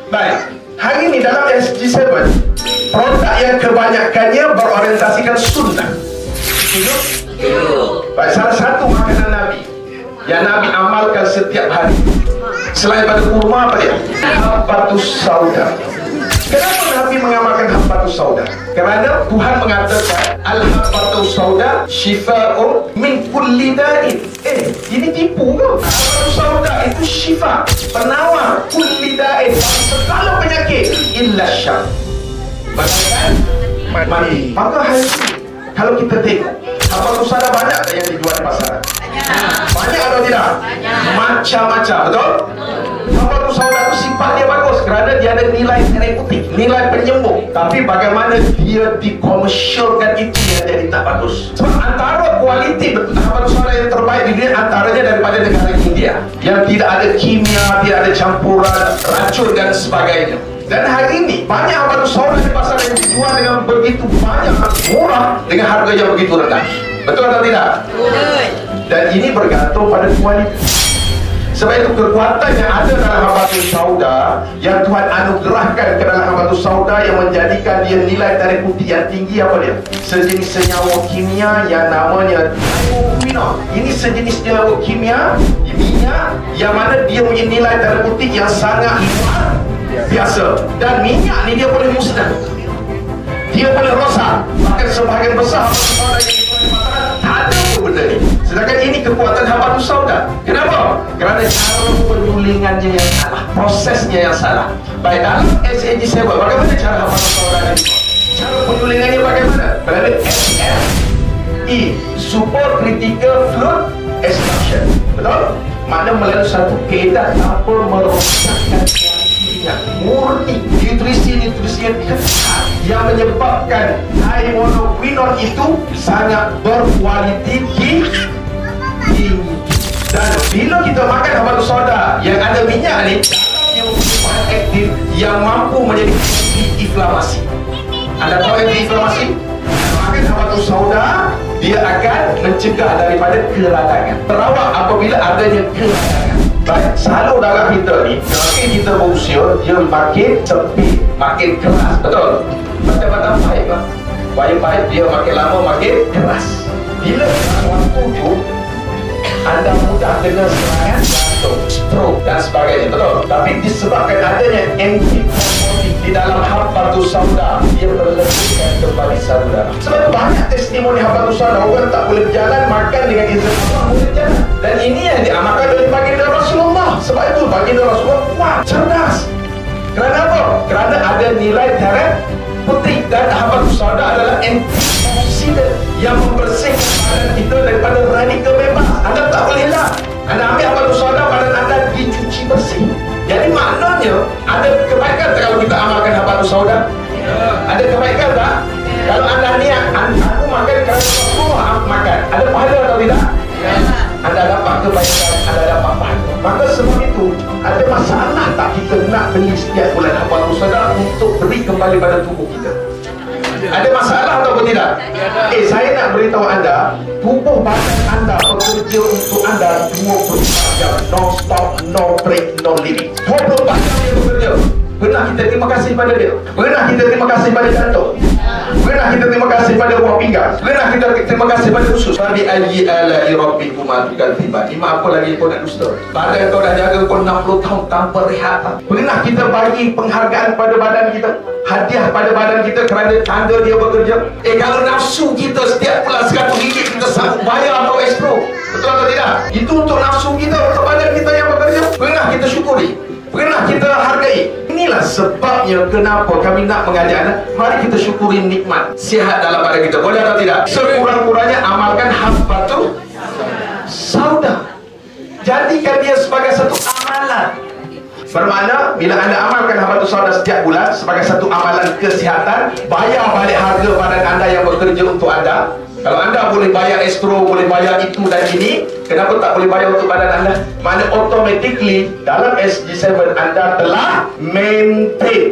Baik, hari ini dalam SG7, produk yang kebanyakannya berorientasikan sunnah. Baik, salah satu makanan Nabi yang Nabi amalkan setiap hari selain pada kurma, apa dia? Habbatus sauda. Kenapa Nabi mengamalkan habbatus sauda? Kerana Tuhan mengatakan al-habbatus sauda syifa'un min kulli da'in. Ini tipu ke? Habbatus sauda itu syifa, penawar kulli da'in, segala penyakit illa syam. Bahkan mati. Maka hari ini kalau kita tengok habbatus sauda banyak yang dijual di pasaran. Banyak atau tidak? Macam-macam, betul? Habbatus sauda itu sifat dia bagus kerana dia ada nilai terapeutik, nilai penyembuh. Tapi bagaimana dia dikomersialkan itu yang jadi tak bagus. Sebab antara kualiti habbatus sauda yang terbaik di dunia antaranya daripada negara India yang tidak ada kimia, tidak ada campuran racun dan sebagainya. Dan hari ini banyak habbatus sauda di pasar yang dijual dengan begitu banyak, murah dengan harga yang begitu rendah. Betul atau tidak? Betul. Dan ini bergantung pada kualitas. Sebab itu kekuatan yang ada dalam habbatus sauda yang Tuhan anugerahkan ke dalam habbatus sauda yang menjadikan dia nilai terapeutik yang tinggi, apa dia? Sejenis senyawa kimia yang namanya thiopurine. Ini sejenis senyawa kimia di minyak yang mana dia punya nilai terapeutik yang sangat luar biasa. Dan minyak ni dia boleh musnah, dia boleh rosak. Bahkan sebahagian besar habbatus sauda yang dijual di pasaran tak ada benda ni. Sedangkan ini kekuatan habbatus sauda. Kenapa? Kerana cara penyulingannya yang salah, prosesnya yang salah. Baik, dalam SG7 bagaimana cara habbatus sauda ini? Cara penyulingannya bagaimana? Berada SFE, Super Critical Fluid Extraction. Betul? Makna melalui satu kaedah tanpa merosakkan kualitinya, murni nutrisi yang kekal yang menyebabkan air monoquinol itu sangat berkualiti tinggi. Dan bila kita makan habbatus sauda yang ada minyak ni, dia mempunyai bahan aktif yang mampu menjadi anti-inflamasi. Anda tahu anti-inflamasi? Makan habbatus sauda, dia akan mencegah daripada keradangan. Terawat apabila adanya keradangan. Baik, selalu dalam kita ni, makin kita berusia, dia makin sempit, makin keras. Betul? Macam-macam pahit lah. Pahit-pahit dia makin lama makin keras. Bila waktu tu anda mudah kena serangan jantung, stroke dan sebagainya, betul? Tapi disebabkan adanya antibiotik di dalam habbatus sauda, dia melembutkan kembali saluran. Sebab itu banyak testimoni habbatus sauda, orang tak boleh berjalan, makan dengan izin Allah boleh berjalan. Dan ini yang diamalkan oleh baginda Rasulullah. Sebab itu baginda Rasulullah kuat, cerdas. Kerana apa? Kerana ada nilai terapeutik. Dan habbatus sauda adalah antioksidan yang membersihkan badan kita daripada radikal bebas. Anda tak boleh lah Anda ambil habbatus sauda, badan anda dicuci bersih. Jadi maknanya ada kebaikan tak kalau kita amalkan habbatus sauda? Ada kebaikan tak? Kalau anda niat aku makan kerana Rasulullah makan, ada pahala atau tidak? Anda dapat kebaikan, anda dapat pahala. Maka sebab itu ada masalah tak kita nak beli setiap bulan habbatus sauda untuk beri kembali pada tubuh kita? Ada masalah atau tidak? Saya nak beritahu anda, tubuh badan anda bekerja untuk anda 24 jam, non-stop, no break, no limit. 24 jam dia bekerja. Pernah kita terima kasih pada dia? Pernah kita terima kasih pada jantung? Pernah kita terima kasih pada buah pinggang? Pernah kita terima kasih pada usus? Fabi ayyi ala'i rabbikuma tukadziban. Lima apa lagi kau nak dusta? Badan kau dah jaga kau 60 tahun tanpa rehat. Pernah kita bagi penghargaan pada badan kita? Hadiah pada badan kita kerana tanda dia bekerja? Kalau nafsu kita setiap bulan RM100 kita sanggup bayar atau escrow, betul atau tidak? Itu untuk nafsu kita, untuk badan kita yang bekerja. Pernah kita syukuri? Pernah kita hargai? Inilah sebabnya kenapa kami nak mengajak anda, mari kita syukuri nikmat sihat dalam badan kita. Boleh atau tidak? Sekurang-kurangnya amalkan habbatus sauda. Jadikan dia sebagai satu amalan. Bermakna bila anda amalkan habbatus sauda setiap bulan sebagai satu amalan kesihatan, bayar balik harga badan anda yang bekerja untuk anda. Kalau anda boleh bayar estro, boleh bayar itu dan ini, kenapa tak boleh bayar untuk badan anda? Maknanya automatically dalam SG7 anda telah maintain